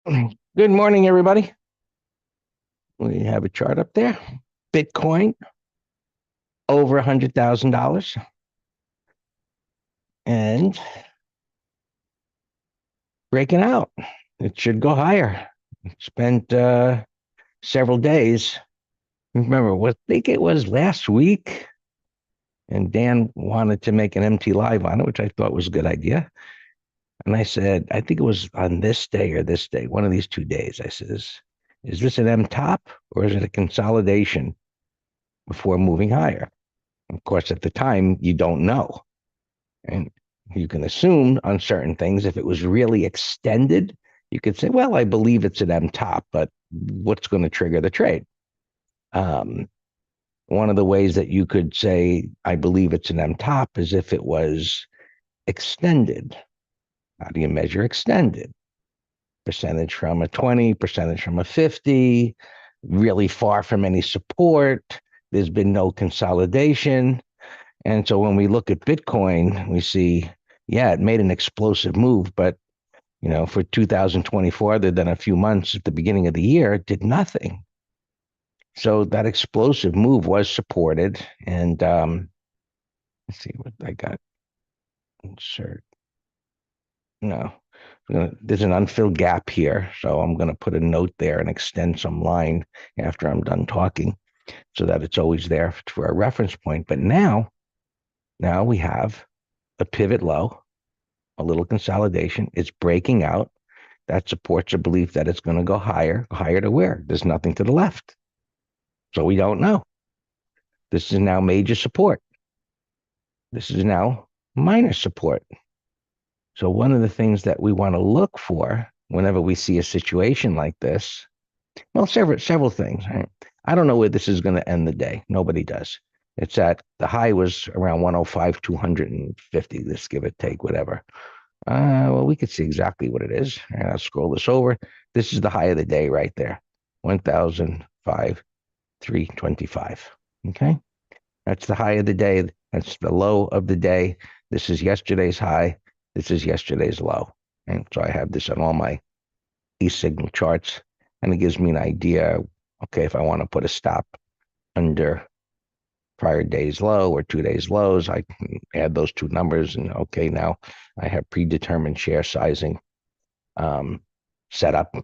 Good morning, everybody. We have a chart up there. Bitcoin over $100,000 and breaking out. It should go higher. It spent several days. Remember, what I think it was last week, and Dan wanted to make an MT live on it, which I thought was a good idea. And I said, I think it was on this day or this day, one of these 2 days. I says, is this an M top or is it a consolidation before moving higher? Of course, at the time, you don't know. And you can assume on certain things, if it was really extended, you could say, well, I believe it's an M top, but what's going to trigger the trade? Um, One of the ways that you could say, I believe it's an M top is if it was extended. How do you measure extended? Percentage from a 20, percentage from a 50, really far from any support. There's been no consolidation. And so when we look at Bitcoin, we see, yeah, it made an explosive move, but for 2024, other than a few months at the beginning of the year, it did nothing. So that explosive move was supported. And let's see what I got. Insert. No, there's an unfilled gap here. So I'm going to put a note there and extend some line after I'm done talking so that it's always there for a reference point. But now we have a pivot low, a little consolidation. It's breaking out. That supports a belief that it's going to go higher. Higher to where? There's nothing to the left. So we don't know. This is now major support. This is now minor support. So one of the things that we want to look for whenever we see a situation like this, well, several things. Right? I don't know where this is going to end the day. Nobody does. It's at the high was around 105, 250. Let's give it take, whatever. Well, we could see exactly what it is. And I'll scroll this over. This is the high of the day right there, 1,005, 325. Okay. That's the high of the day. That's the low of the day. This is yesterday's high. This is yesterday's low. And so I have this on all my e-signal charts, and it gives me an idea. Okay, if I want to put a stop under prior day's low or 2 days lows, I can add those two numbers, and okay, now I have predetermined share sizing set up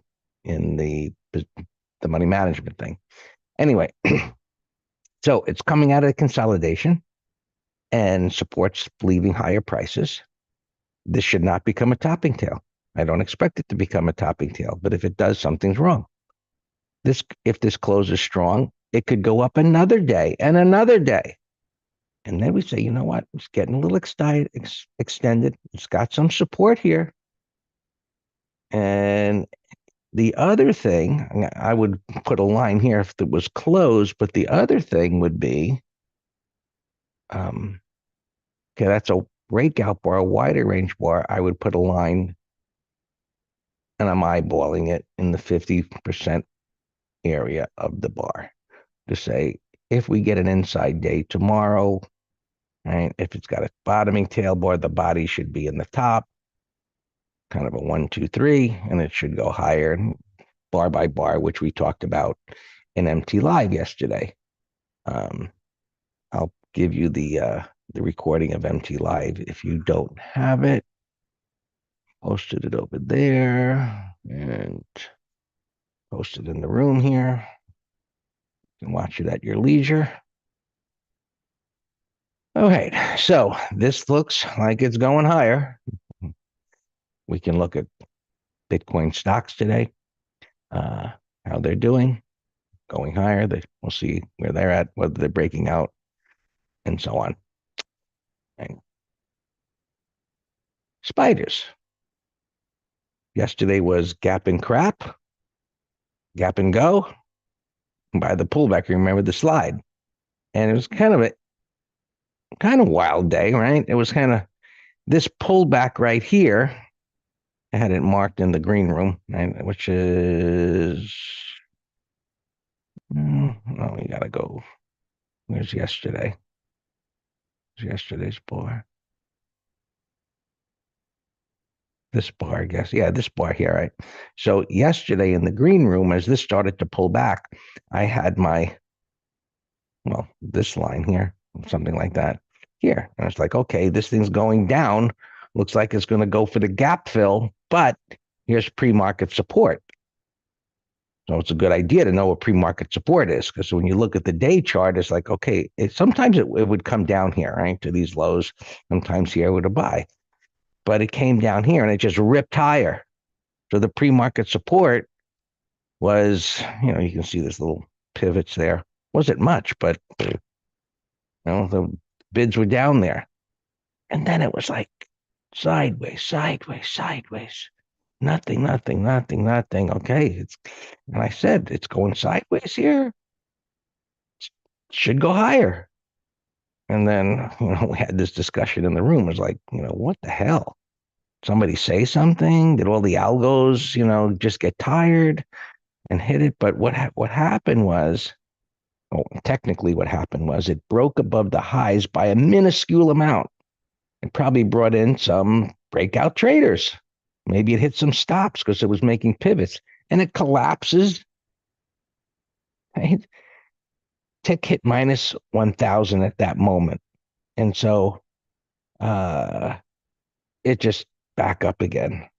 in the money management thing. Anyway, so it's coming out of consolidation and supports leaving higher prices. This should not become a topping tail. I don't expect it to become a topping tail, but if it does, something's wrong. If this closes strong, it could go up another day and another day. And then we say, you know what? It's getting a little extended. It's got some support here. And the other thing, I would put a line here if it was closed, but the other thing would be, okay, that's a breakout bar, a wider range bar. I would put a line, and I'm eyeballing it in the 50% area of the bar to say, if we get an inside day tomorrow, right, if it's got a bottoming tail bar, the body should be in the top, kind of a 1, 2, 3, and it should go higher bar by bar, which we talked about in MT Live yesterday. I'll give you the recording of MT Live if you don't have it. Posted it over there and posted in the room here. You can watch it at your leisure. All right, so this looks like it's going higher. We can look at Bitcoin stocks today, how they're doing, going higher. We'll see where they're at, whether they're breaking out, and so on. And spiders. Yesterday was gap and crap, gap and go. By the pullback, you remember the slide, and it was kind of wild day, right? It was kind of this pullback right here. I had it marked in the green room, right, which is oh, we gotta go. Where's yesterday? Where's yesterday's bar? this bar, I guess. Yeah, this bar here, right? So yesterday in the green room, as this started to pull back, I had my, well, this line here, something like that here. And I was like, okay, this thing's going down. Looks like it's going to go for the gap fill, but here's pre-market support. So it's a good idea to know what pre-market support is, because when you look at the day chart, it's like, okay, sometimes it would come down here, right, to these lows. Sometimes here would a buy, but it came down here and it just ripped higher. So the pre-market support was, you can see this little pivots there. Wasn't much, but the bids were down there. And then it was like sideways, sideways, sideways. Nothing, nothing, nothing, nothing. Okay. And I said, it's going sideways here. It should go higher. And then, we had this discussion in the room. It was like, what the hell? Somebody say something? Did all the algos, just get tired and hit it? But what happened was, technically what happened was it broke above the highs by a minuscule amount. It probably brought in some breakout traders. Maybe it hit some stops because it was making pivots, and it collapses. Right? Tick hit minus 1,000 at that moment. And so it just back up again.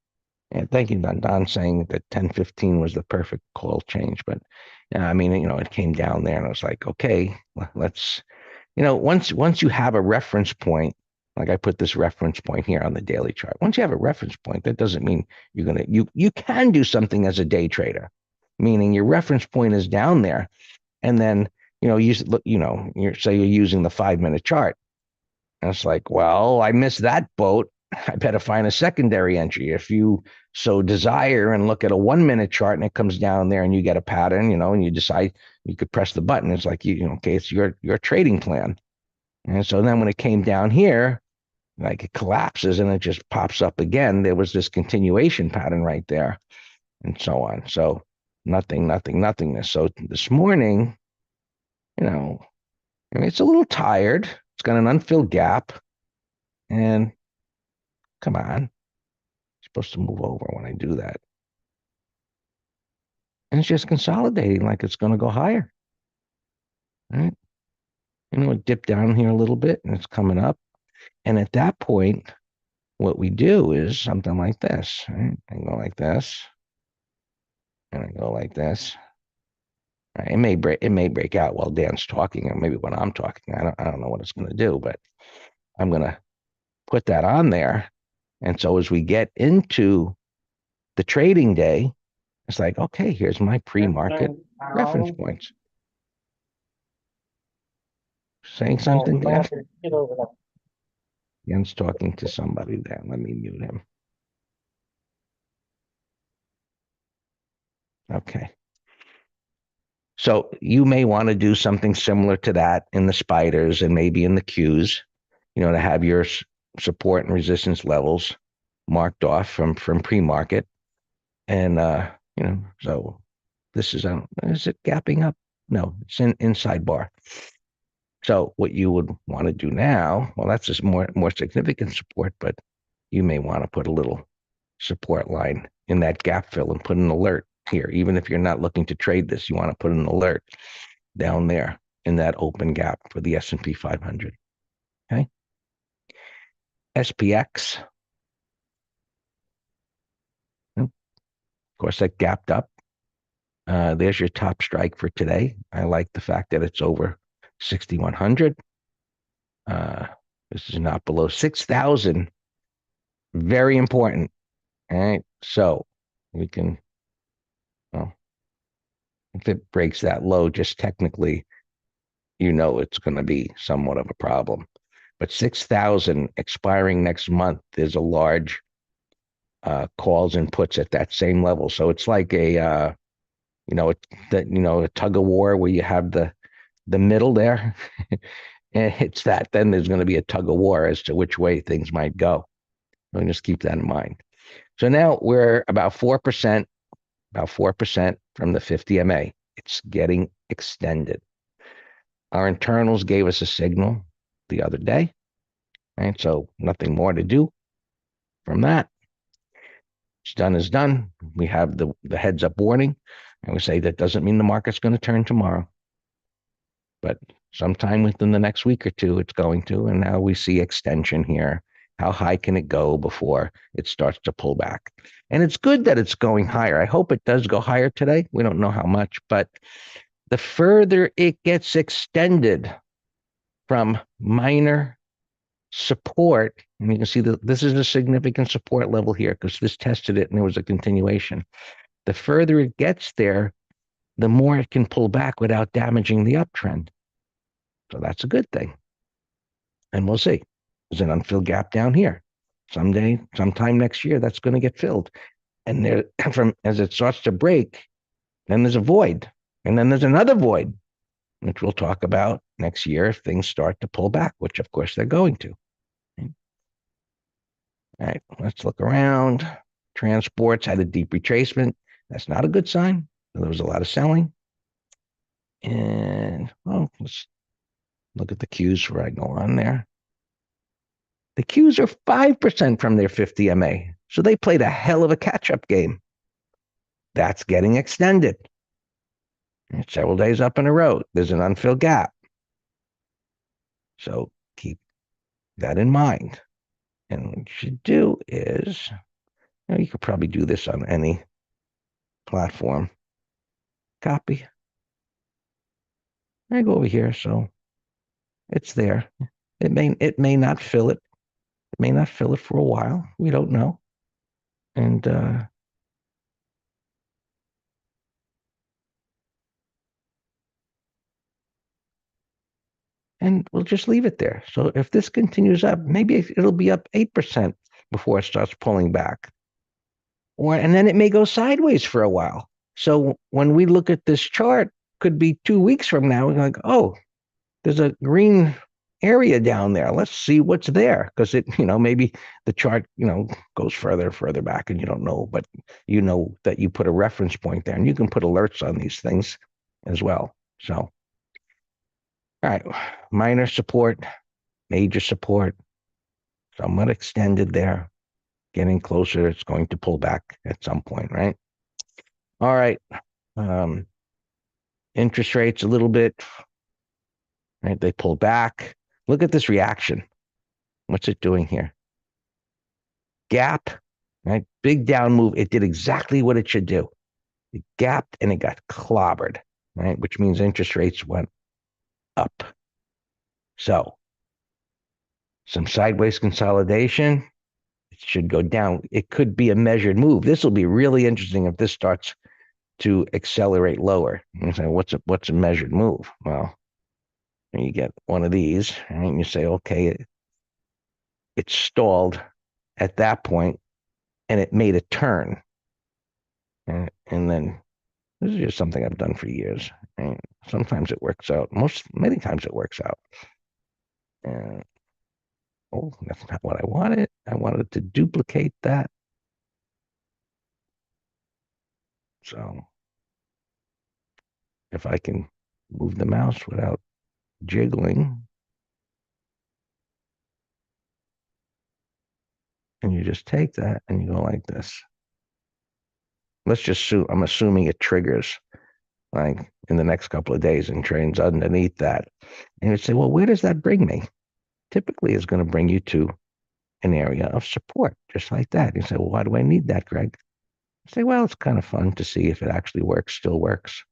And thank you, Don, saying that 10:15 was the perfect call change. But I mean, it came down there and I was like, okay, let's, once you have a reference point, like I put this reference point here on the daily chart. Once you have a reference point, that doesn't mean you can do something as a day trader, meaning your reference point is down there. And then, you're using the 5-minute chart. And it's like, well, I missed that boat. I better find a secondary entry. If you so desire and look at a 1-minute chart and it comes down there and you get a pattern, and you decide you could press the button. It's like, okay, it's your trading plan. And so then when it came down here, like it collapses and it just pops up again. There was this continuation pattern right there and so on. So nothing, nothing, nothingness. So this morning, it's a little tired. It's got an unfilled gap. And come on, it's supposed to move over when I do that. And it's just consolidating like it's going to go higher. Right? It dipped down here a little bit and it's coming up. And at that point, what we do is something like this. Right? I go like this. And I go like this. Right? It may break out while Dan's talking, or maybe when I'm talking. I don't know what it's going to do, but I'm going to put that on there. And so as we get into the trading day, it's like, okay, here's my pre-market reference points. Saying something, Dan? Dan's talking to somebody there. Let me mute him. Okay. So you may want to do something similar to that in the spiders and maybe in the Qs, to have your support and resistance levels marked off from pre-market. And, so this is it gapping up? No, it's inside bar. So what you would want to do now, well, that's just more significant support, but you may want to put a little support line in that gap fill and put an alert here. Even if you're not looking to trade this, you want to put an alert down there in that open gap for the S&P 500. Okay. SPX. Of course, that gapped up. There's your top strike for today. I like the fact that it's over 6,100. This is not below 6,000. Very important. All right. So we can, well, if it breaks that low, just technically, it's going to be somewhat of a problem. But 6,000 expiring next month is a large calls and puts at that same level. So it's like a tug of war where you have the middle there. And it's that. Then there's going to be a tug of war as to which way things might go. So just keep that in mind. So now we're about 4%, from the 50 MA. It's getting extended. Our internals gave us a signal the other day. Right? So nothing more to do from that. What's done is done. We have the heads up warning, and we say that doesn't mean the market's going to turn tomorrow, but sometime within the next week or two, it's going to. And now we see extension here. How high can it go before it starts to pull back? And it's good that it's going higher. I hope it does go higher today. We don't know how much, but the further it gets extended from minor support, and you can see that this is a significant support level here because this tested it and there was a continuation. The further it gets there, the more it can pull back without damaging the uptrend. So that's a good thing. And we'll see. There's an unfilled gap down here. Sometime next year, that's going to get filled. And there, as it starts to break, then there's a void. And then there's another void, which we'll talk about next year if things start to pull back, which of course they're going to. All right, let's look around. Transports had a deep retracement. That's not a good sign. There was a lot of selling. And let's look at the Qs before I go on there. The Qs are 5% from their 50 MA. So they played a hell of a catch-up game. That's getting extended. Several days up in a row. There's an unfilled gap. So keep that in mind. And what you should do is, you could probably do this on any platform. Copy. I go over here, so it's there. It may not fill it. It may not fill it for a while. We don't know. And we'll just leave it there. So if this continues up, maybe it'll be up 8% before it starts pulling back. And then it may go sideways for a while. So when we look at this chart, could be 2 weeks from now, we're like, oh, there's a green area down there. Let's see what's there. Because maybe the chart, goes further back and you don't know, but you know that you put a reference point there and you can put alerts on these things as well. So, all right, minor support, major support, somewhat extended there, getting closer. It's going to pull back at some point, right? All right. Interest rates a little bit, right? They pull back. Look at this reaction. What's it doing here? Gap, right? Big down move. It did exactly what it should do. It gapped and it got clobbered, right? Which means interest rates went up. So some sideways consolidation. It should go down. It could be a measured move. This will be really interesting if this starts to accelerate lower. You say, what's a measured move? Well, you get one of these, right? And you say, okay, it stalled at that point, and it made a turn. And then this is just something I've done for years. Right? Sometimes it works out. Many times it works out. And that's not what I wanted. I wanted to duplicate that. So if I can move the mouse without jiggling, and you just take that and you go like this. Let's just I'm assuming it triggers like in the next couple of days and trades underneath that. And you'd say, well, where does that bring me? Typically it's going to bring you to an area of support, just like that. You say, well, why do I need that, Greg? I say, well, it's kind of fun to see if it actually works, still works,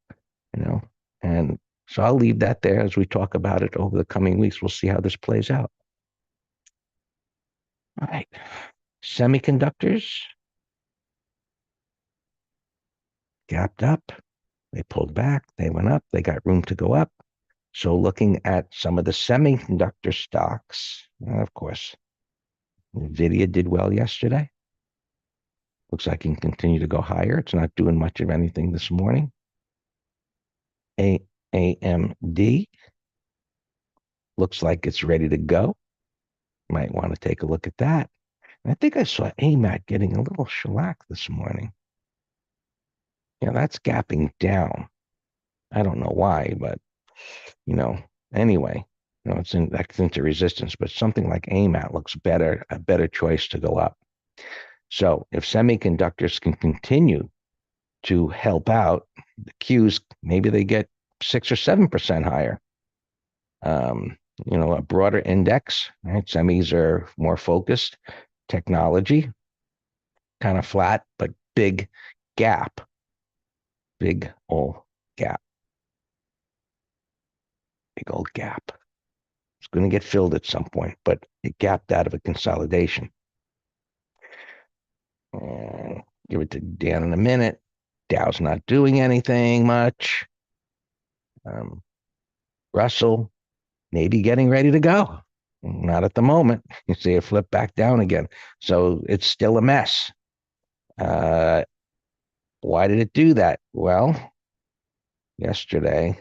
And so I'll leave that there as we talk about it over the coming weeks. We'll see how this plays out. All right. Semiconductors gapped up. They pulled back. They went up. They got room to go up. So looking at some of the semiconductor stocks, of course, NVIDIA did well yesterday. Looks like it can continue to go higher. It's not doing much of anything this morning. AMD looks like it's ready to go. Might want to take a look at that. And I think I saw AMAT getting a little shellacked this morning. That's gapping down. I don't know why, but anyway, that's into resistance. But something like AMAT looks better, a better choice to go up. So if semiconductors can continue to help out, the Qs, maybe they get 6 or 7% higher. Um, a broader index, right? Semis are more focused. Technology, kind of flat, but big gap, big old gap, big old gap. It's going to get filled at some point, but it gapped out of a consolidation. And give it to Dan in a minute. Dow's not doing anything much. Um, Russell, maybe getting ready to go. Not at the moment. You see it flip back down again. So it's still a mess. Uh, why did it do that? Well, yesterday,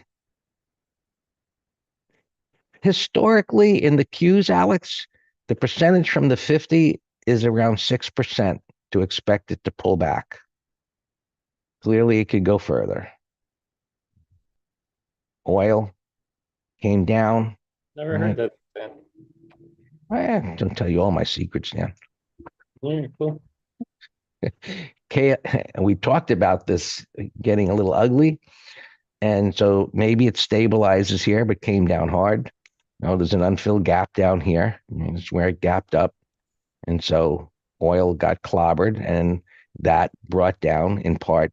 historically in the Qs, Alex, the percentage from the 50 is around 6% to expect it to pull back. Clearly, it could go further. Oil came down. Never heard Right. that. Dan. I don't tell you all my secrets, Dan. Cool. We talked about this getting a little ugly. And so maybe it stabilizes here, but came down hard. There's an unfilled gap down here. It's where it gapped up. And so oil got clobbered, and that brought down in part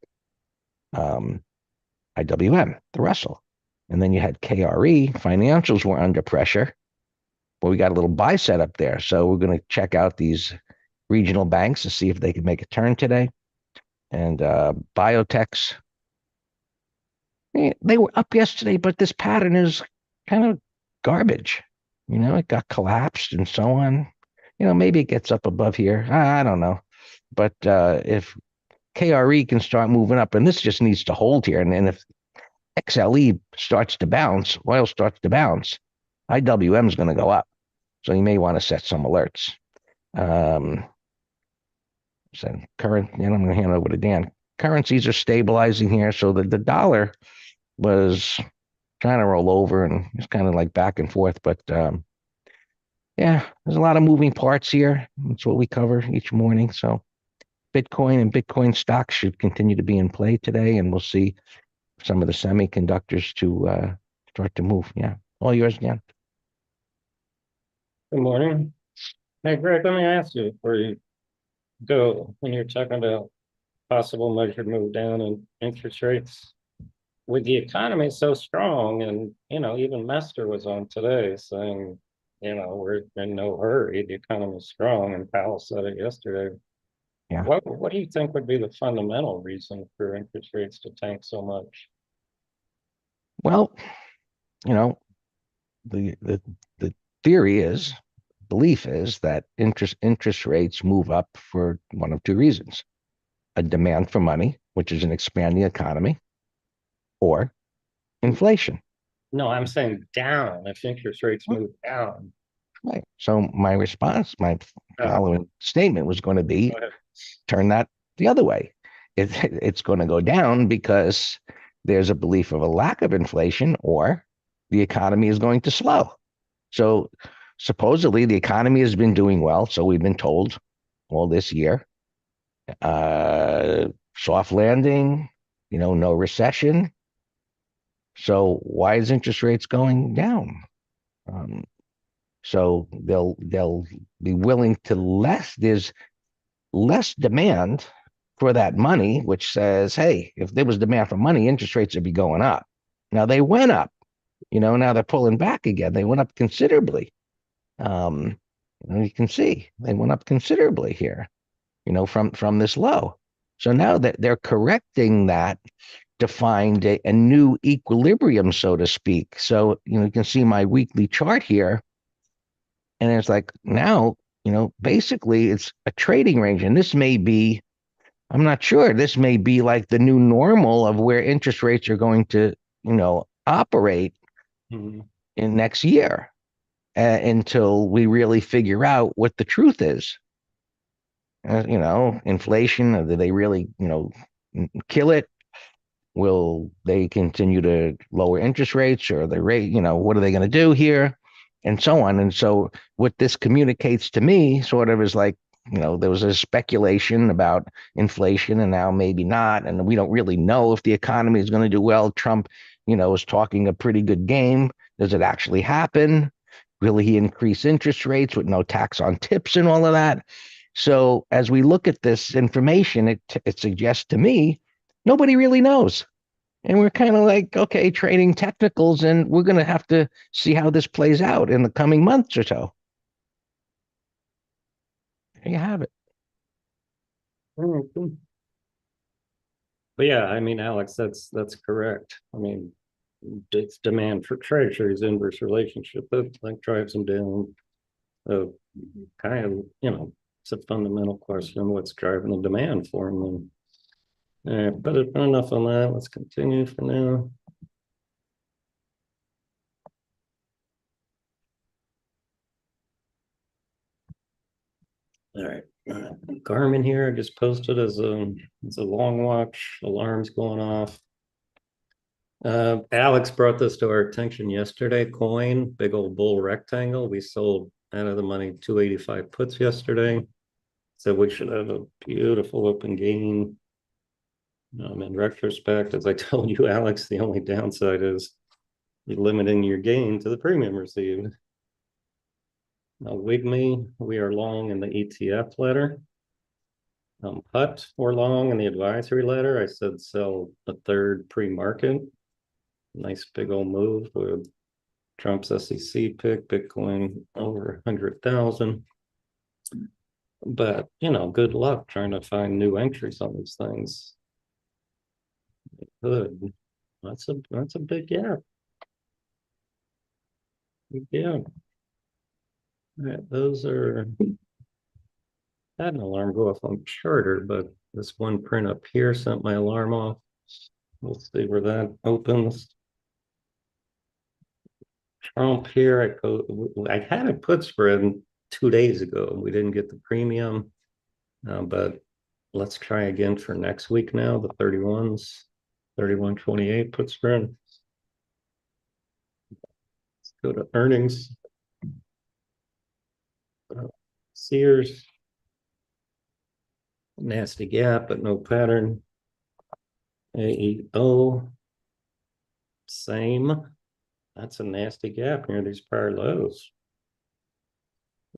IWM, the Russell. And then you had KRE. Financials were under pressure, but we got a little buy set up there. So we're going to check out these regional banks to see if they can make a turn today. And biotechs, they were up yesterday, but this pattern is kind of garbage. It got collapsed and so on. Maybe it gets up above here. I don't know. But if KRE can start moving up, and this just needs to hold here, and if XLE starts to bounce, oil starts to bounce, IWM is going to go up. So you may want to set some alerts. So I'm going to hand over to Dan. Currencies are stabilizing here. So the dollar was trying to roll over and it's kind of like back and forth. But yeah, there's a lot of moving parts here. That's what we cover each morning. So Bitcoin and Bitcoin stocks should continue to be in play today. And we'll see some of the semiconductors to start to move. Yeah. All yours, Dan. Good morning. Hey, Greg, let me ask you before you go, when you're talking about possible measured move down in interest rates, with the economy so strong, and even Mester was on today saying, we're in no hurry, the economy's strong, and Powell said it yesterday. Yeah. What do you think would be the fundamental reason for interest rates to tank so much? Well, you know, the theory is, belief is that interest rates move up for one of two reasons: a demand for money, which is an expanding economy, or inflation. No, I'm saying down. If interest rates move down, Right. So my response, my uh, following statement was going to be go ahead. turn that the other way. It's going to go down because there's a belief of a lack of inflation, or the economy is going to slow. So supposedly the economy has been doing well. So we've been told all this year, soft landing, no recession. So why is interest rates going down? Um, so they'll be willing to there's less demand for that money, which says, hey, if there was demand for money, interest rates would be going up. Now they went up, now they're pulling back again. They went up considerably. You can see they went up considerably here, from this low. So now that they're correcting that to find a new equilibrium, so to speak. So, you can see my weekly chart here. And it's like now, basically it's a trading range. And this may be, I'm not sure, this may be like the new normal of where interest rates are going to, operate Mhm. in next year until we really figure out what the truth is. Inflation, do they really, kill it? Will they continue to lower interest rates, or the rate, what are they going to do here? And so on. And so what this communicates to me sort of is like, there was a speculation about inflation and now maybe not. And we don't really know if the economy is going to do well. Trump, is talking a pretty good game. Does it actually happen? Will he increase interest rates with no tax on tips and all of that? So as we look at this information, it suggests to me nobody really knows. And we're kind of like, okay, trading technicals, and we're going to have to see how this plays out in the coming months or so. There you have it. Mhm. But yeah, I mean, Alex, that's correct. I mean, it's demand for treasuries, inverse relationship that like drives them down. Uh, kind of, it's a fundamental question: what's driving the demand for them? But enough on that. Let's continue for now. All right. Garmin here, I just posted as a long watch, alarms going off. Alex brought this to our attention yesterday. Coin, big old bull rectangle. We sold out of the money 285 puts yesterday. So we should have a beautiful open gain. In retrospect, as I told you, Alex, the only downside is limiting your gain to the premium received. Now, WIGME, we are long in the ETF letter. PUT, we're long in the advisory letter. I said sell a third pre-market. Nice big old move with Trump's SEC pick, Bitcoin over 100,000. But, good luck trying to find new entries on these things. Good. That's a big gap. Big gap. All right, those are, had an alarm go off on Charter, but this one print up here sent my alarm off. We'll see where that opens. Trump here, I had a put spread 2 days ago. We didn't get the premium, but let's try again for next week now. The 31s, 31.28 put spread. Let's go to earnings. Sears, nasty gap, but no pattern. AEO, same. That's a nasty gap near these prior lows.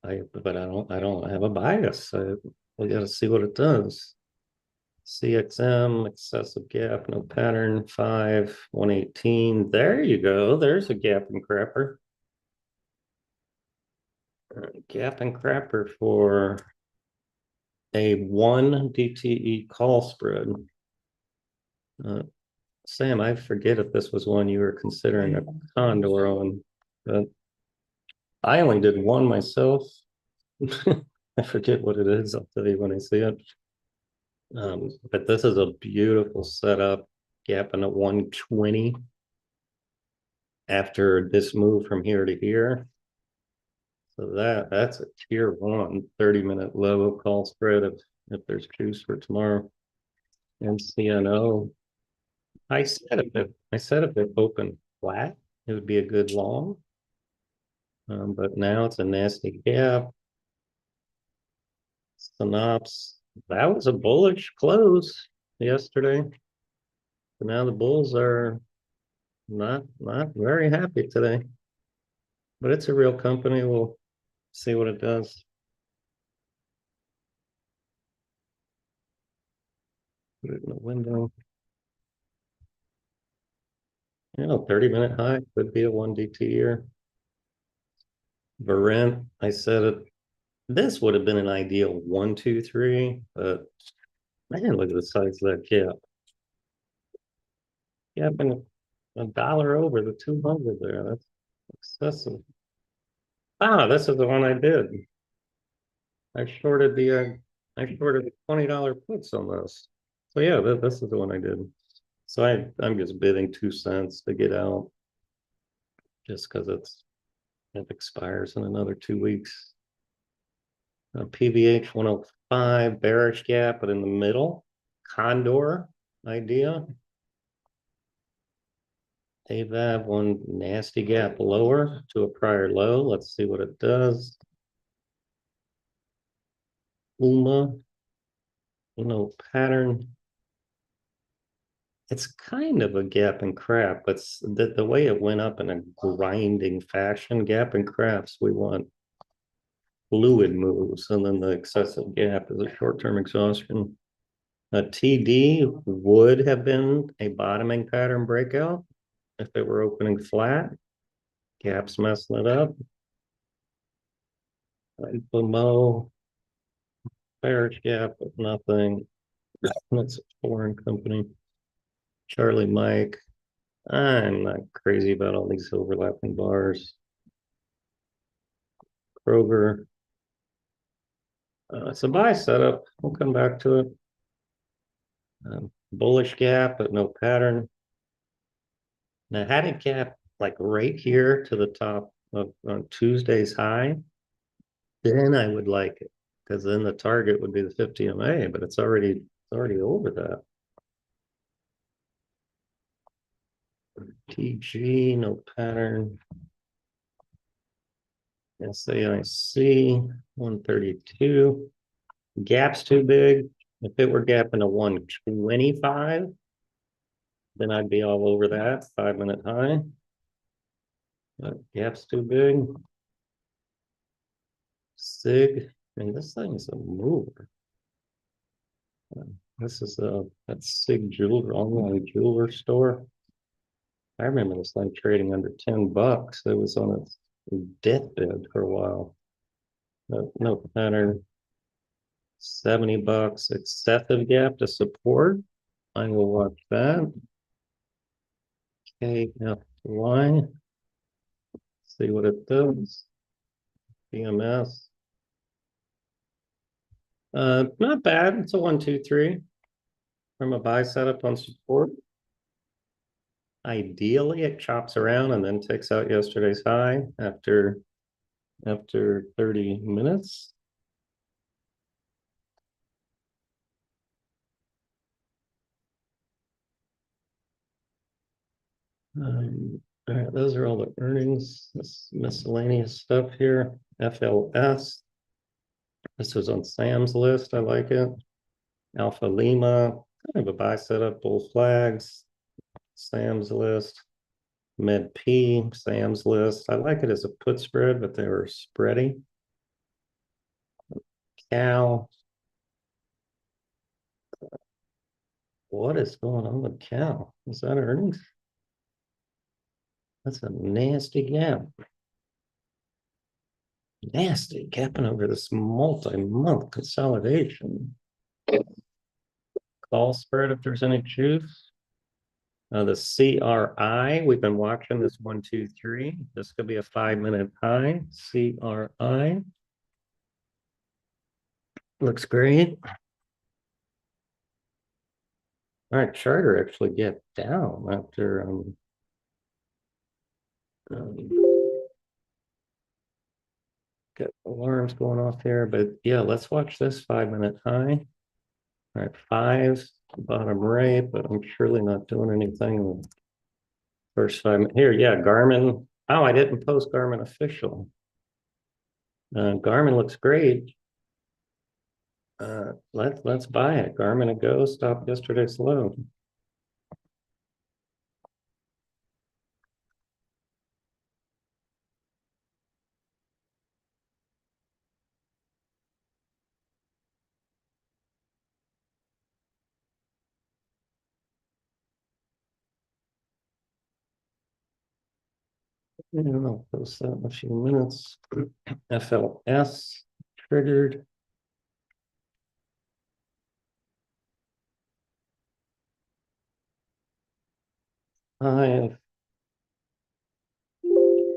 But I don't have a bias. We got to see what it does. CXM, excessive gap, no pattern, 118. There you go. There's a gap and crapper. Gap and crapper for a 1 DTE call spread. Sam, I forget if this was one you were considering a condor on, but I only did one myself. I forget what it is. I'll tell you when I see it. But this is a beautiful setup, gapping at 120 after this move from here to here. So that's a tier 1 30-minute low call spread if there's juice for tomorrow. And CNO, I said if it opened flat, it would be a good long. But now it's a nasty gap. Synops, that was a bullish close yesterday. So now the bulls are not very happy today. But it's a real company. We'll see what it does. Put it in the window. 30-minute high could be a 1 DT here. Varent, I said it. This would have been an ideal 1, 2, 3, but man, look at the size of that gap. Yeah, been $1 over the 200 there. That's excessive. Ah, this is the one I did. I shorted the $20 puts on this. So yeah, this is the one I did. So I'm just bidding 2 cents to get out, just because it expires in another 2 weeks. PVH 105, bearish gap, but in the middle, condor idea. AVAB, one nasty gap lower to a prior low. Let's see what it does. UMA, pattern. It's kind of a gap and crap, but the way it went up in a grinding fashion, gap and craps, we want fluid moves, and then the excessive gap is a short-term exhaustion. A TD would have been a bottoming pattern breakout if it were opening flat. Gap's messing it up. Mo, bearish gap, but nothing. That's a foreign company. Charlie Mike. I'm not crazy about all these overlapping bars. Kroger. It's a buy setup. We'll come back to it. Bullish gap, but no pattern. Now, had it gap like right here to the top of on Tuesday's high, then I would like it, because then the target would be the 50 MA, but it's already over that. TG, no pattern. SAIC 132. Gap's too big. If it were gapping a 125, then I'd be all over that 5-minute high. But gap's too big. SIG. I mean, this thing is a mover. This is that SIG jewelry, online jeweler store. I remember this thing trading under $10. It was on its deathbed for a while. No pattern. $70. Excessive gap to support. I will watch that. KFY. See what it does. BMS. Not bad. It's a 1, 2, 3 from a buy setup on support. Ideally, it chops around and then takes out yesterday's high after 30 minutes. All right, those are all the earnings. This miscellaneous stuff here. FLS. This was on Sam's list. I like it. Alpha Lima, kind of a buy setup, bull flags. Sam's list. Med P, Sam's list. I like it as a put spread, but they were spready. Cal. What is going on with Cal? Is that earnings? That's a nasty gap. Nasty gapping over this multi-month consolidation. Call spread if there's any juice. The CRI, we've been watching this 1, 2, 3. This could be a 5-minute high. CRI. Looks great. All right, charter actually get down after got alarms going off there, but yeah, let's watch this 5-minute high. All right, 5, bottom right, but I'm surely not doing anything in the first 5 minutes. Here, yeah, Garmin. Oh, I didn't post Garmin official. Garmin looks great. Let's buy it. Garmin a go, stop yesterday's low. I'll post that in a few minutes. FLS triggered. I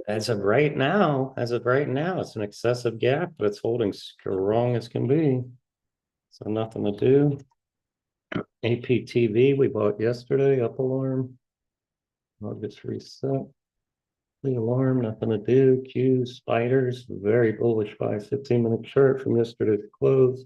as of right now, it's an excessive gap, but it's holding strong as can be. So nothing to do. APTV we bought yesterday, up alarm. August reset. The alarm, nothing to do. Q spiders, very bullish by 15-minute chart from yesterday's close.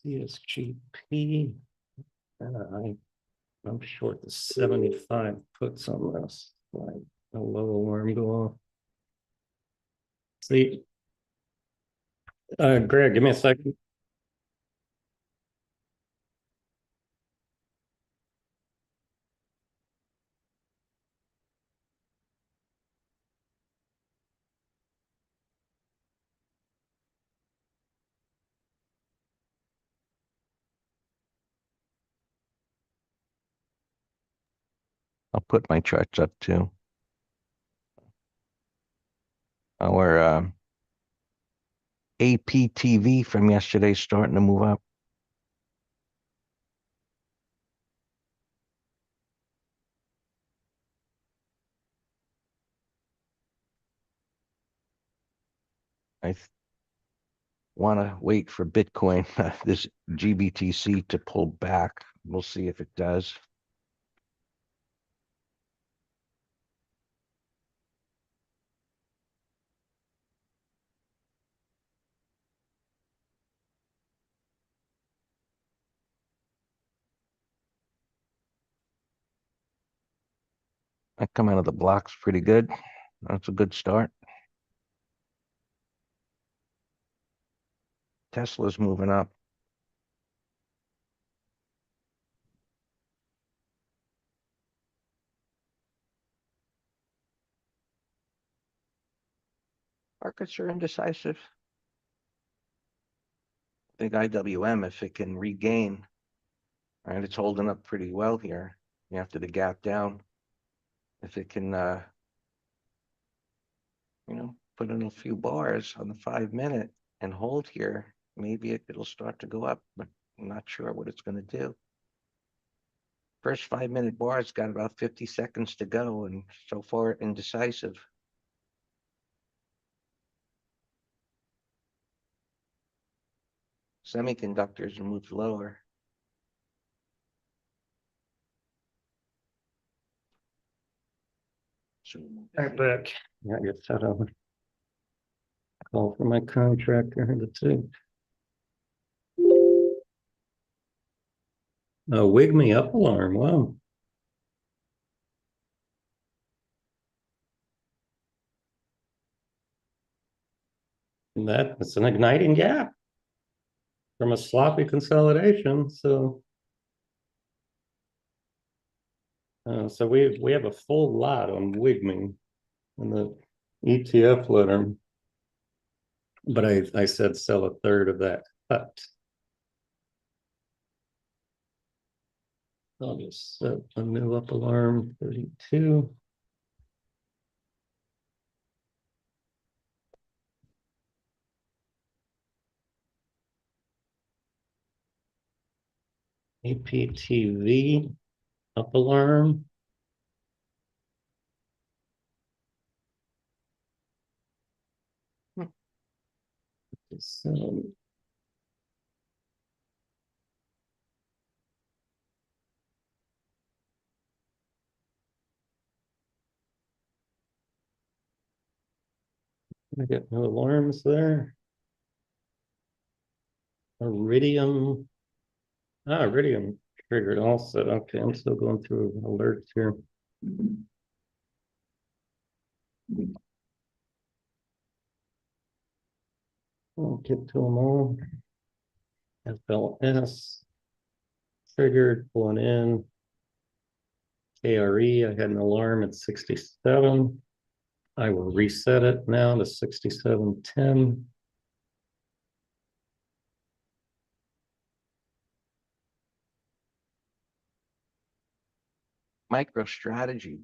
CSGP. I'm short the 75 puts on this. Like a low alarm go off. See, Greg, give me a second. I'll put my charts up too. Our APTV from yesterday starting to move up. I want to wait for Bitcoin, this GBTC to pull back. We'll see if it does. I come out of the blocks pretty good. That's a good start. Tesla's moving up. Markets are indecisive. I think IWM, if it can regain, right, it's holding up pretty well here after the gap down. If it can, put in a few bars on the 5 minute and hold here, maybe it'll start to go up, but I'm not sure what it's going to do. First 5 minute bar's got about 50 seconds to go, and so far indecisive. Semiconductors moved lower. Right back. Yeah, get set up. Call for my contractor. That's it. Wig me up alarm. Wow. And that's an igniting gap from a sloppy consolidation. So we have a full lot on Wigme in the ETF letter, but I said sell a third of that cut. I'll just set a new up alarm 32. APTV up alarm. So I get no alarms there. Iridium. Iridium triggered also. Okay, I'm still going through alerts here. I'll get to them all. FLS triggered, pulling in. KRE, I had an alarm at 67. I will reset it now to 67.10. MicroStrategy,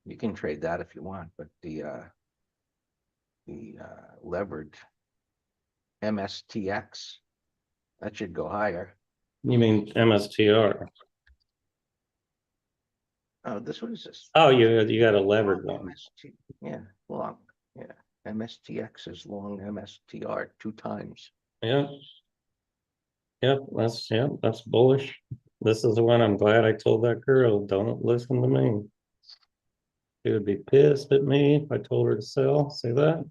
you can trade that if you want, but the levered MSTX, that should go higher. You mean MSTR? Oh, this one is this. Oh, you got a levered one. MST, yeah, long. Yeah, MSTX is long MSTR 2 times. Yeah. That's bullish. This is the one I'm glad I told that girl, don't listen to me. She would be pissed at me if I told her to sell. See that?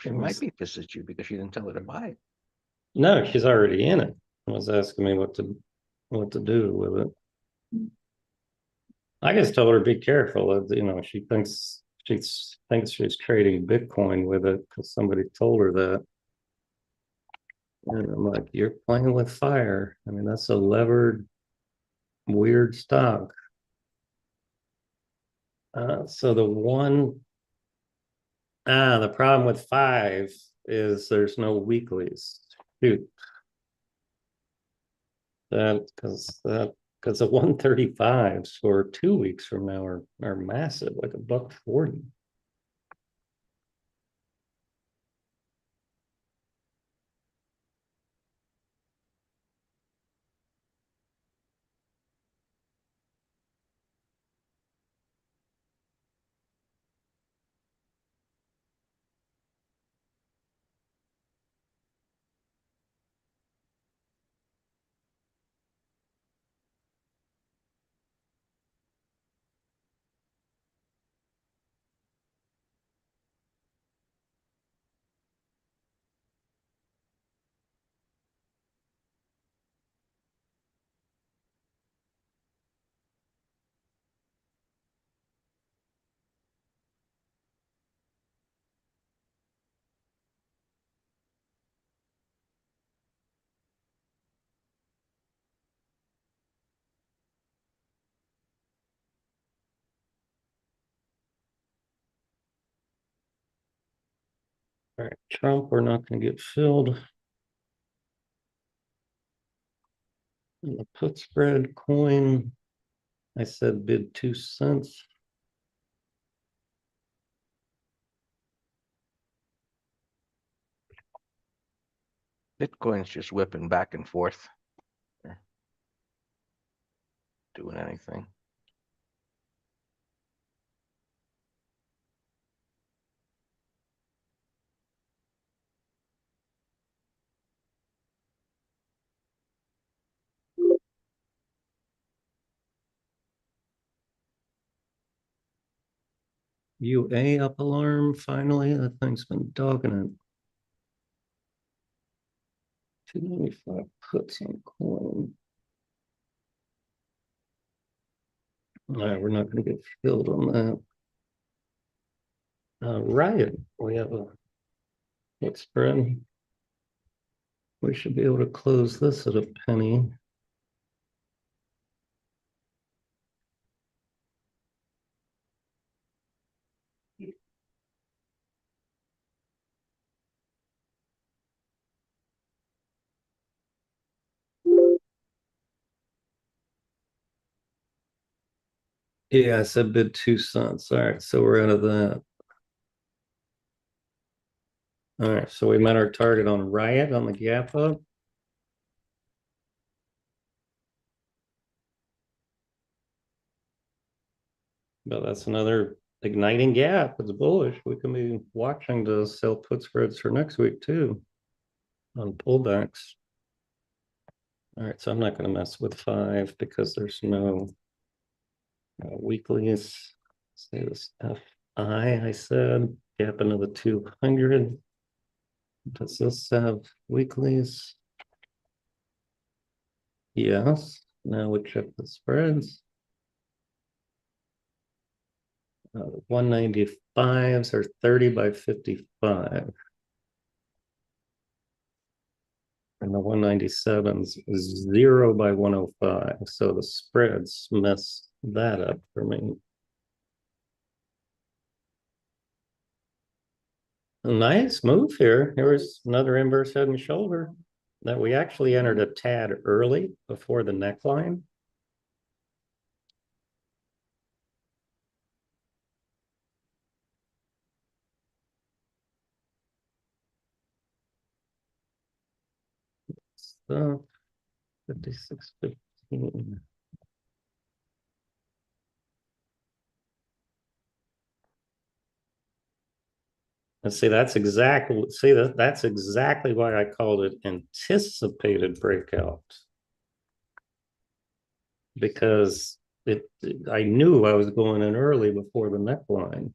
She might be pissed at you because you didn't tell her to buy it. No, she's already in it. I was asking me what to do with it. I just told her be careful. She thinks she's trading Bitcoin with it because somebody told her that. And I'm like, you're playing with fire. I mean, that's a levered, weird stock. So the problem with five is there's no weeklies. Shoot, because the 135s for 2 weeks from now are massive, like $1.40. All right, Trump, we're not going to get filled. And the put spread coin, I said bid 2 cents. Bitcoin's just whipping back and forth, doing anything. UA up alarm, finally. That thing's been dogging it. 295 puts on coin. All right, we're not going to get filled on that. Riot, we have a put spread. We should be able to close this at a penny. Yeah, I said bid 2 cents. All right, so we're out of that. All right, so we met our target on Riot on the gap up. But that's another igniting gap. It's bullish. We can be watching to sell put spreads for next week too on pullbacks. All right, so I'm not going to mess with five because there's no weeklies. Say this FI, I said, gap into the 200. Does this have weeklies? Yes. Now we check the spreads. 195s are 30 by 55. And the 197s is 0 by 105. So the spreads mess that up for me. A nice move here. Here's another inverse head and shoulder that we actually entered a tad early before the neckline. So 56.15. And see, that's exactly why I called it anticipated breakout. Because I knew I was going in early before the neckline.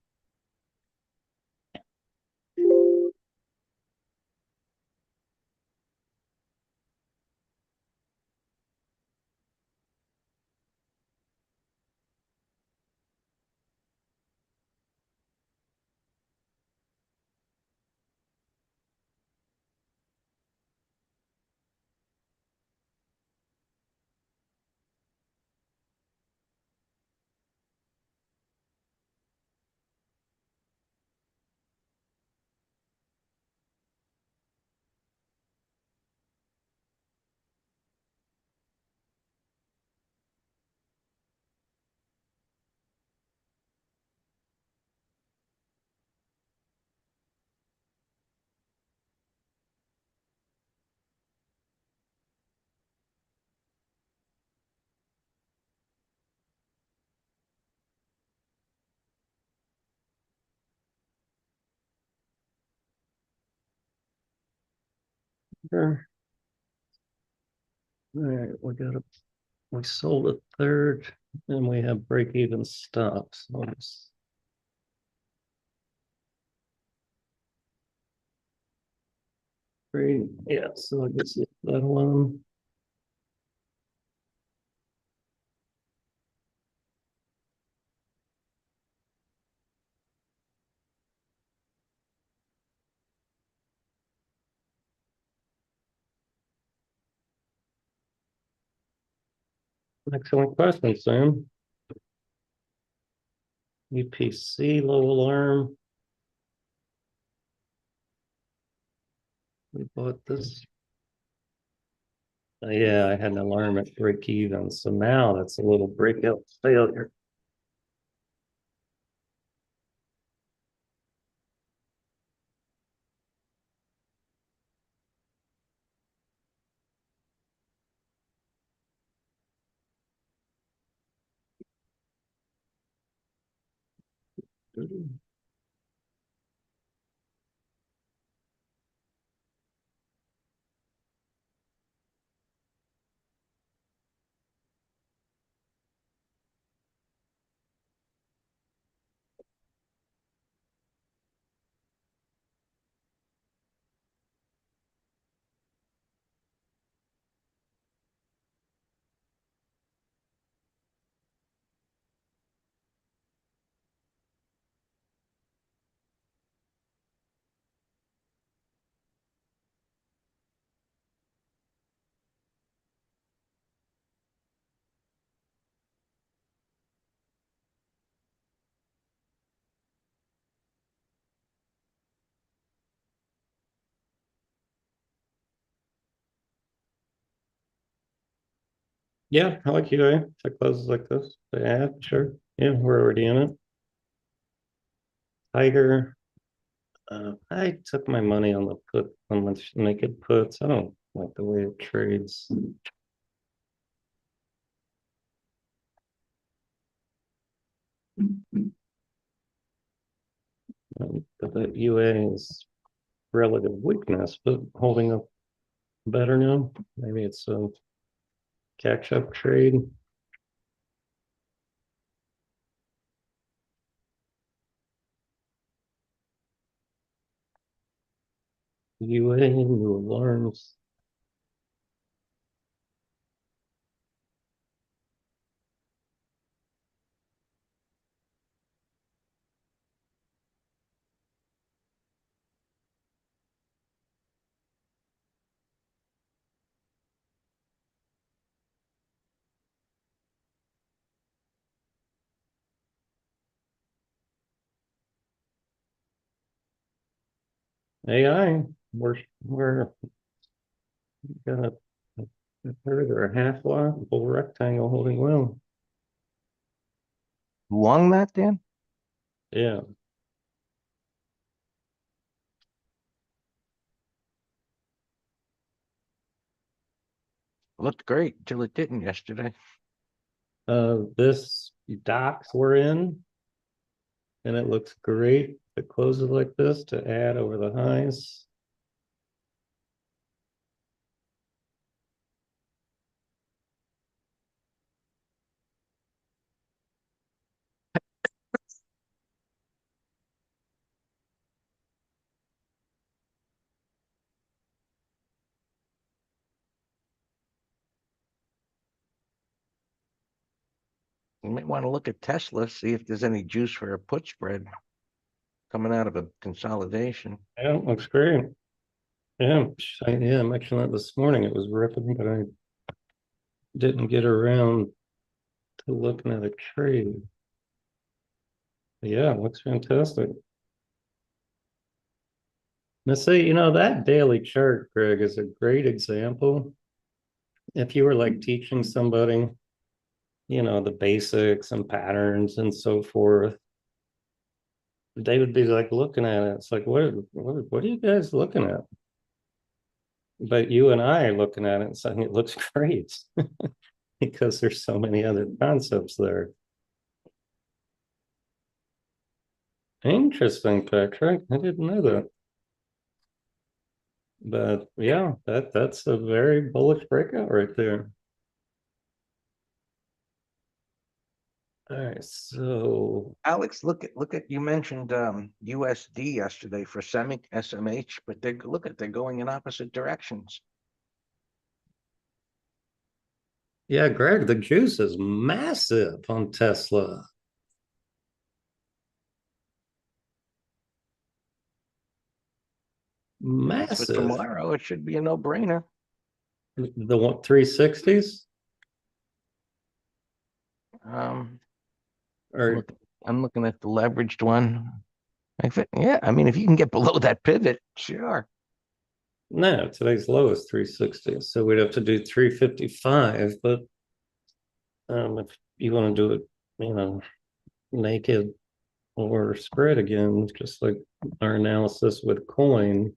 Sure. All right, we sold a third and we have break even stops. Great. Yeah, so I guess that one. Excellent question, Sam. UPC low alarm. We bought this. Yeah, I had an alarm at break even. So now that's a little breakout failure. Yeah, I like UA. If it closes like this. Yeah, sure. Yeah, we're already in it. Tiger. I took my money on the put on the naked puts. I don't like the way it trades. But the UA is relative weakness, but holding up better now. Maybe it's a catch up trade. UA, new alarms. AI, we're got a third or a half lot, full rectangle holding well. Long that, Dan? Yeah. Looked great till it didn't yesterday. This docks we're in, and it looks great. If it closes like this to add over the highs. You might want to look at Tesla, see if there's any juice for a put spread coming out of a consolidation. Yeah, looks great. Yeah, yeah, I mentioned that this morning. It was ripping, but I didn't get around to looking at a trade. Yeah, looks fantastic. Now, say, that daily chart, Greg, is a great example. If you were like teaching somebody, the basics and patterns and so forth, they would be like looking at it. It's like, what are you guys looking at? But you and I are looking at it and saying it looks great because there's so many other concepts there. Interesting, Patrick. I didn't know that. But yeah, that's a very bullish breakout right there. All right, so Alex, look at you mentioned USD yesterday for semi SMH, but they're going in opposite directions. yeah, Greg, the juice is massive on Tesla. Yes, for Massive. tomorrow it should be a no-brainer. The what 360s? Um, Or look, I'm looking at the leveraged one. Yeah, I mean, if you can get below that pivot, sure. no, today's low is 360. So we'd have to do 355, but if you want to do it, naked or spread again, just like our analysis with coin.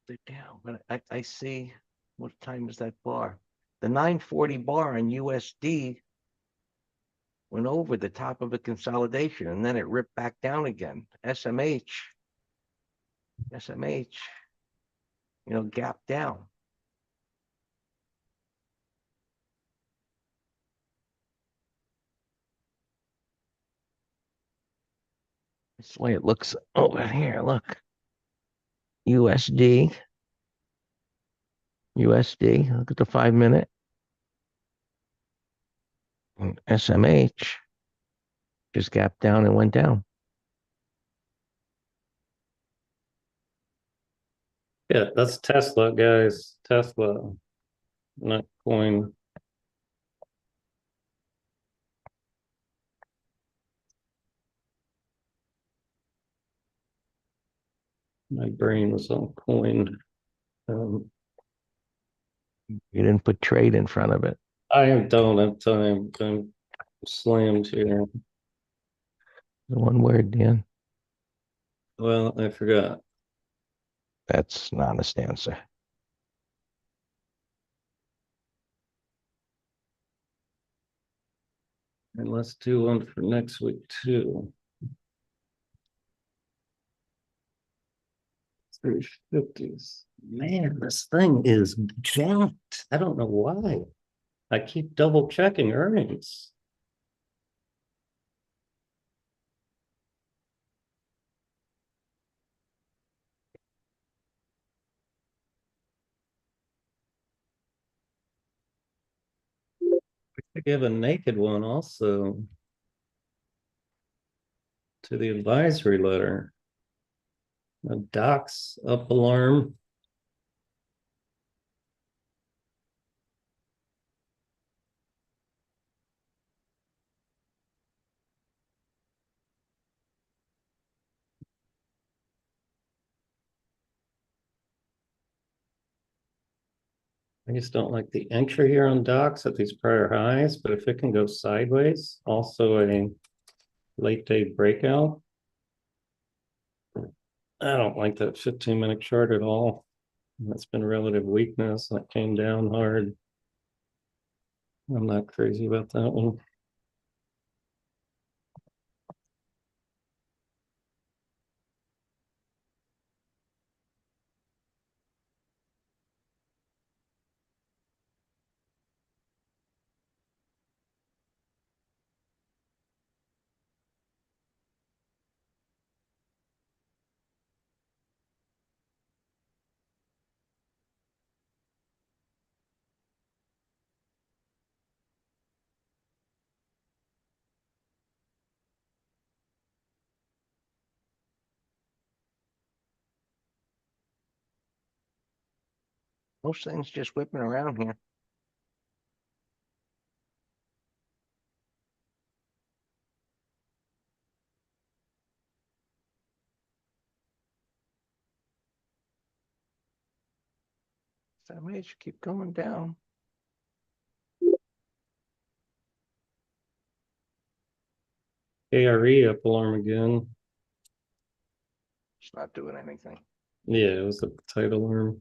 They're down, but I see what time is that bar? The 940 bar on USD went over the top of a consolidation and then it ripped back down again. SMH, gap down. That's the way it looks over here. Look, USD, USD. Look at the 5 minute. And SMH just gapped down and went down. Yeah, that's Tesla, guys. Tesla, not coin. My brain was on coin. Um, You didn't put trade in front of it. I don't have time. I'm slammed here. One word, Dan. Well, I forgot. That's an honest answer. And let's do one for next week too. 350s. Man, this thing is jacked. I don't know why. I keep double checking earnings. I give a naked one also to the advisory letter. A docs up alarm. I just don't like the entry here on docs at these prior highs, but if it can go sideways, also a late day breakout. I don't like that 15-minute chart at all. That's been relative weakness. That came down hard. I'm not crazy about that one. Most things just whipping around here. SMH keep going down. ARE up alarm again. It's not doing anything. Yeah, it was a tight alarm.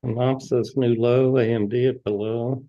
Synopsis new low, AMD at below.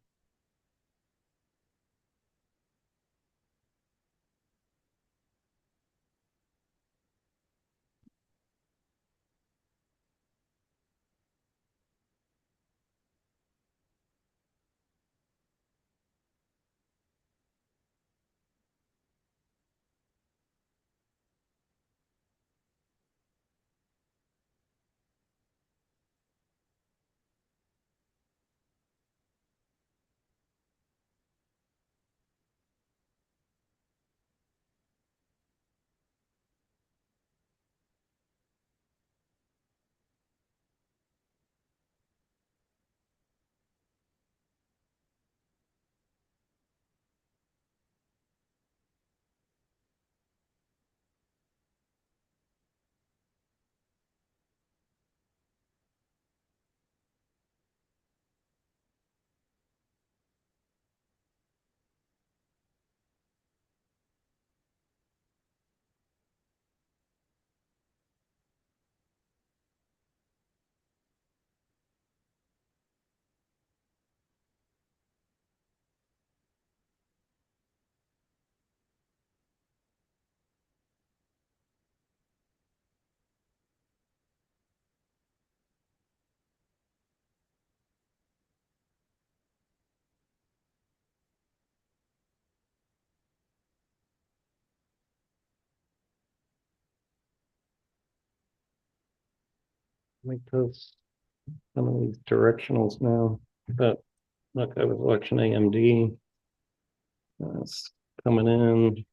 Make those some of these directionals now. But look, I was watching AMD. It's coming in.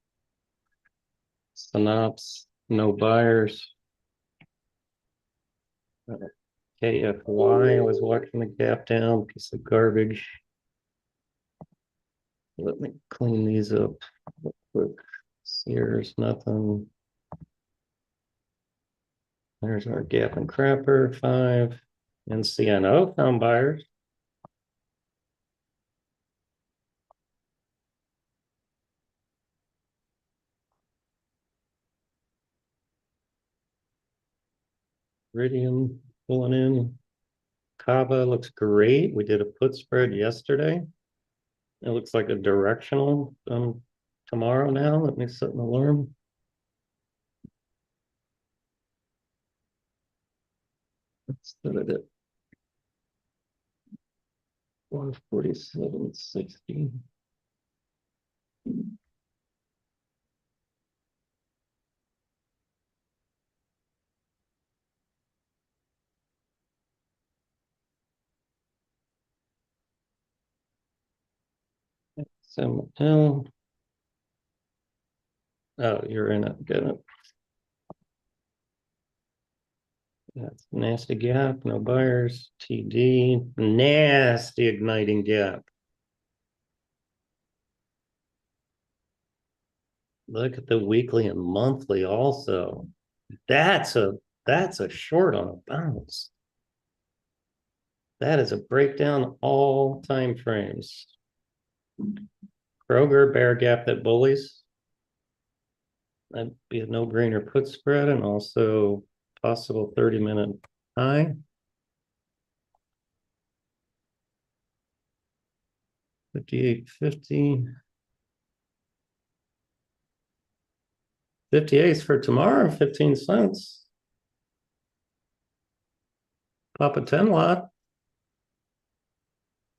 Synops, no buyers. KFY, I was watching the gap down, piece of garbage. Let me clean these up real quick. Sears, nothing. There's our gap and crapper, 5. And CNO found buyers. Iridium pulling in. Kava looks great. We did a put spread yesterday. It looks like a directional tomorrow now. Let me set an alarm. Let's set it at 147.60. SML. Oh, you're in it. Get it. That's nasty gap, no buyers. TD, nasty igniting gap. Look at the weekly and monthly also. That's a short on a bounce. That is a breakdown all time frames. Kroger bear gap that bullies. That'd be a no-brainer put spread and also possible 30-minute high. 58.50. 58 for tomorrow, 15 cents. Pop a 10 lot.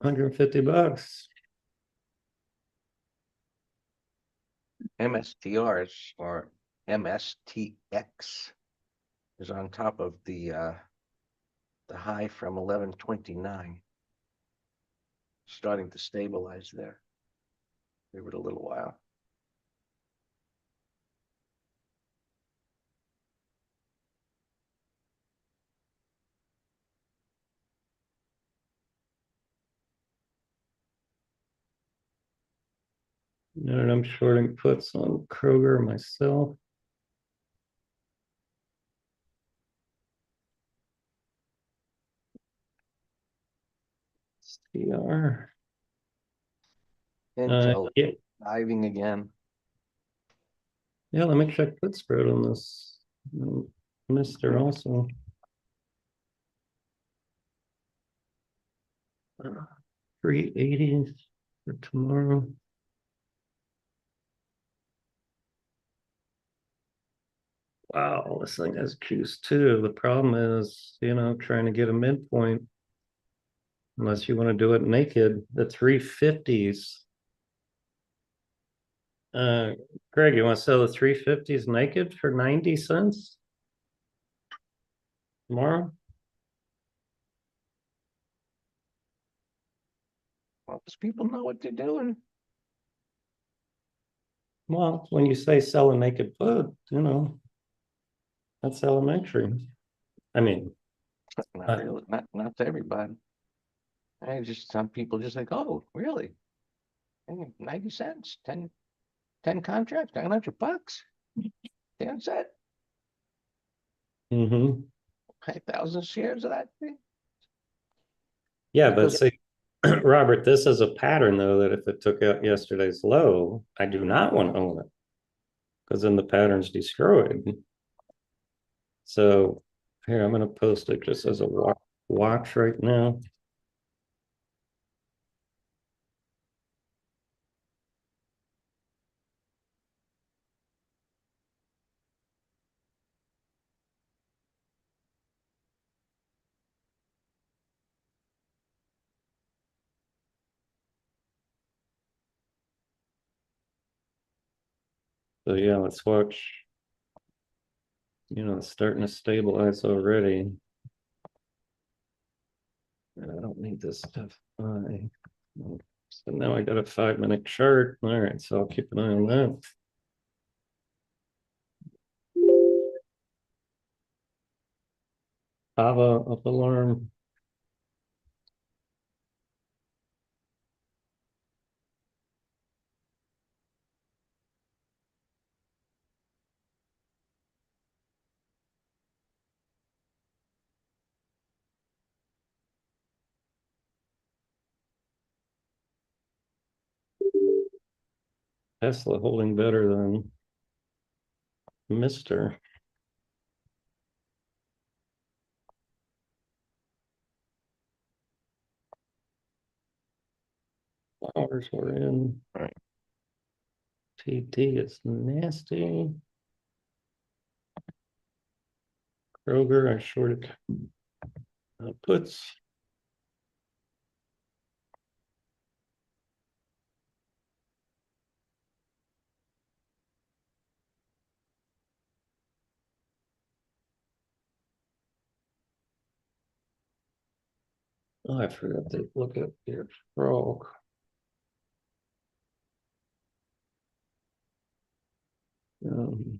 150 bucks. MSTRs or MSTX is on top of the high from 1129, starting to stabilize there. Give it a little while. And I'm shorting puts on Kroger myself. STR. Intel Yeah, diving again. yeah, let me check put spread on this. Mister also. 380 for tomorrow. Wow, this thing has juice too. The problem is, trying to get a midpoint, unless you want to do it naked, the 350s. Greg, you want to sell the 350s naked for 90 cents tomorrow? Well, those people know what they're doing. Well, when you say sell a naked put, that's elementary. I mean, Not really, not to everybody. I just some people just like, oh, really? 90 cents, 10 contracts, $900. That's it. mhm. 5,000 shares of that thing. Yeah, but Because see, Robert, this is a pattern though, that if it took out yesterday's low, I do not want to own it because then the pattern's destroyed. So here, I'm going to post it just as a watch right now. So yeah, let's watch. It's starting to stabilize already. I don't need this stuff. So now I got a 5-minute chart. All right, so I'll keep an eye on that. Ava up alarm. Tesla holding better than Mr. Flowers were in. right. TT is nasty. Kroger, I shorted puts. Oh, I forgot to look at your frog. Um,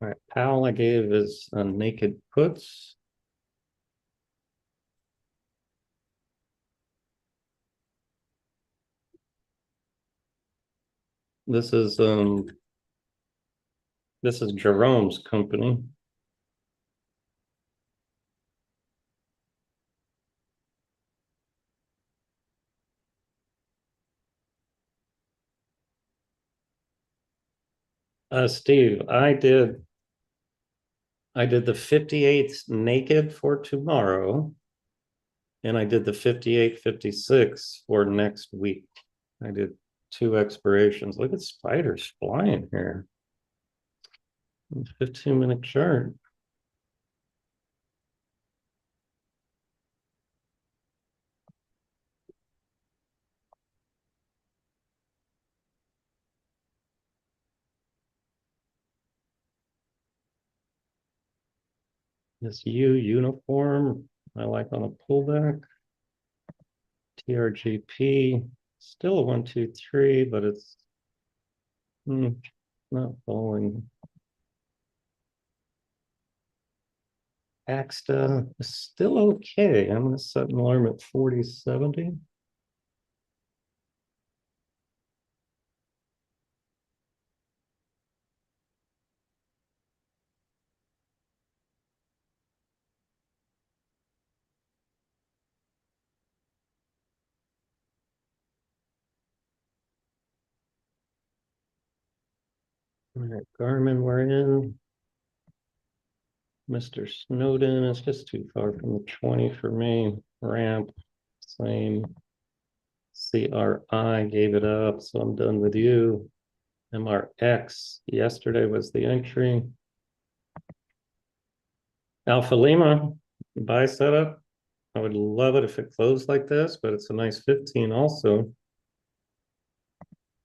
all right, Powell I gave is naked puts. This is Jerome's company. Steve, I did the 58th naked for tomorrow, and I did the 58-56 for next week. I did 2 expirations. Look at spiders flying here. 15-minute chart. This uniform, I like on a pullback. TRGP, still a 1, 2, 3, but it's not falling. Axta is still okay. I'm going to set an alarm at 4070. All right, Garmin, we're in. Mr. Snowden is just too far from the 20 for me. Ramp, same. CRI gave it up, so I'm done with you. MRX, yesterday was the entry. Alpha Lima, buy setup. I would love it if it closed like this, but it's a nice 15 also.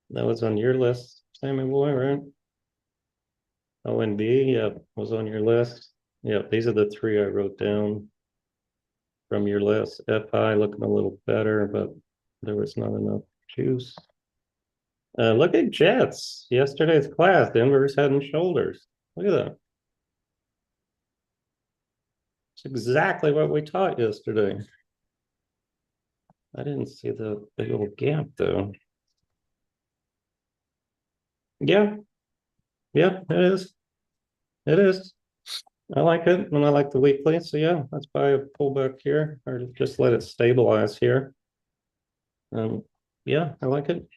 That was on your list, Sammy boy, right? ONB, yeah, was on your list. Yeah, these are the three I wrote down from your list. FI looking a little better, but there was not enough juice. Look at Jets. Yesterday's class, Denver's head and shoulders. Look at that. It's exactly what we taught yesterday. I didn't see the big old gap though. Yeah, yeah, it is. It is. I like it and I like the weekly. So yeah, let's buy a pullback here or just let it stabilize here. Yeah, I like it.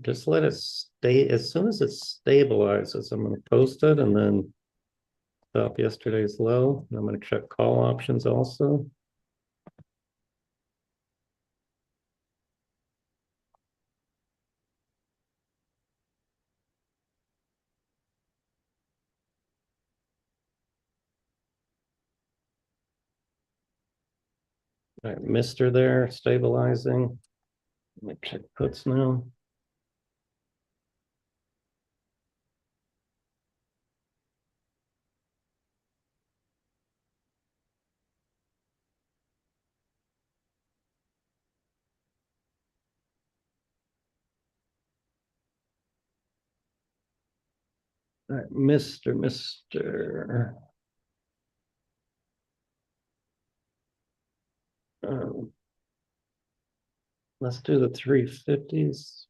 Just let it stay. As soon as it stabilizes, I'm going to post it and then stop yesterday's low. And I'm going to check call options also. All right, Mister there stabilizing. Let me check puts now. All right, Mister. Um, let's do the 350s.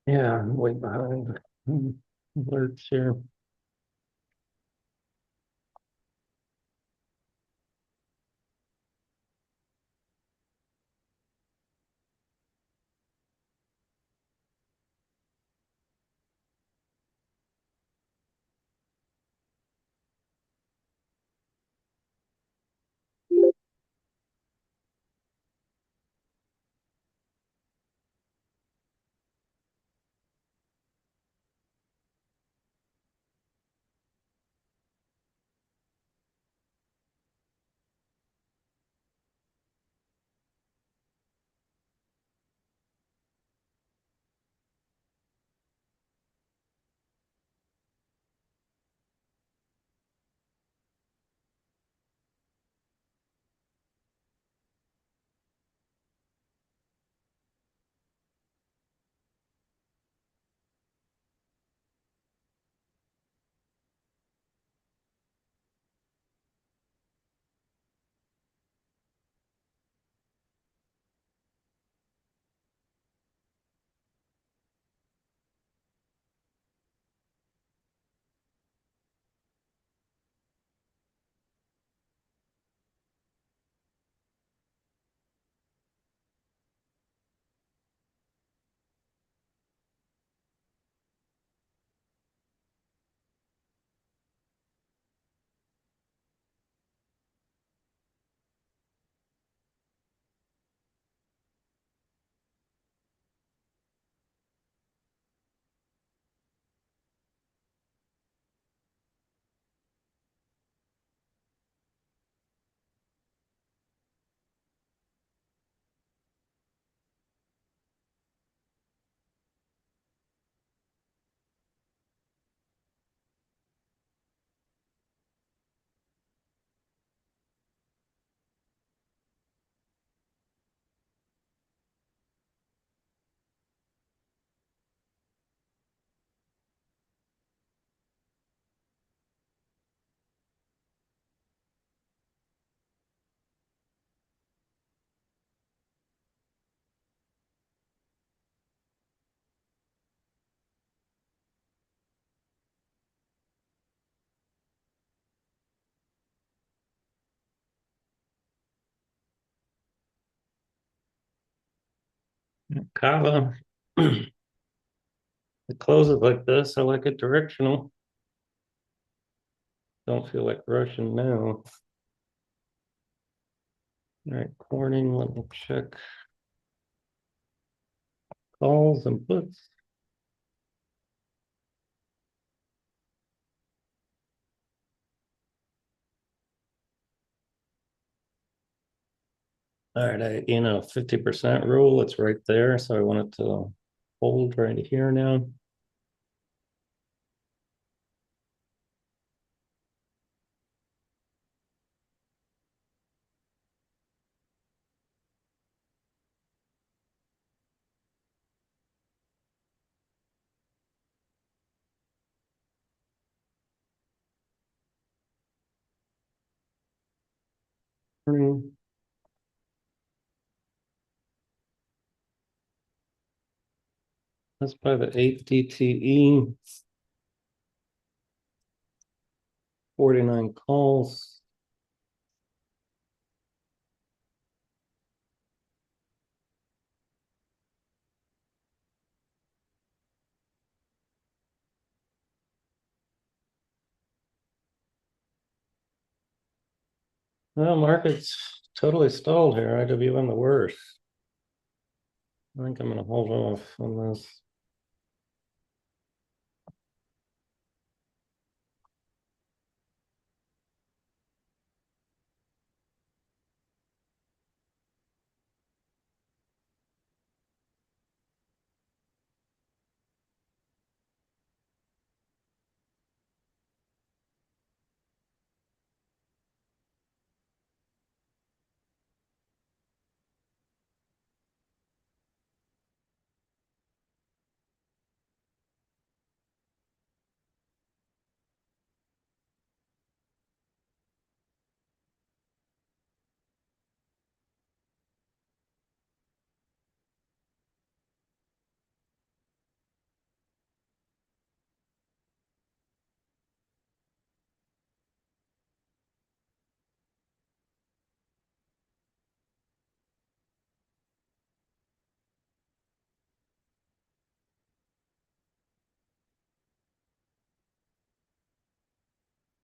Yeah, I'm way behind. Alerts here. Kava. It closes like this. I like it directional. Don't feel like rushing now. All right, Corning, let me check calls and puts. All right, 50% rule, it's right there. So I want it to hold right here now. That's by the 8 DTE. 49 calls. Well, market's totally stalled here. IWM the worst. I think I'm gonna hold off on this.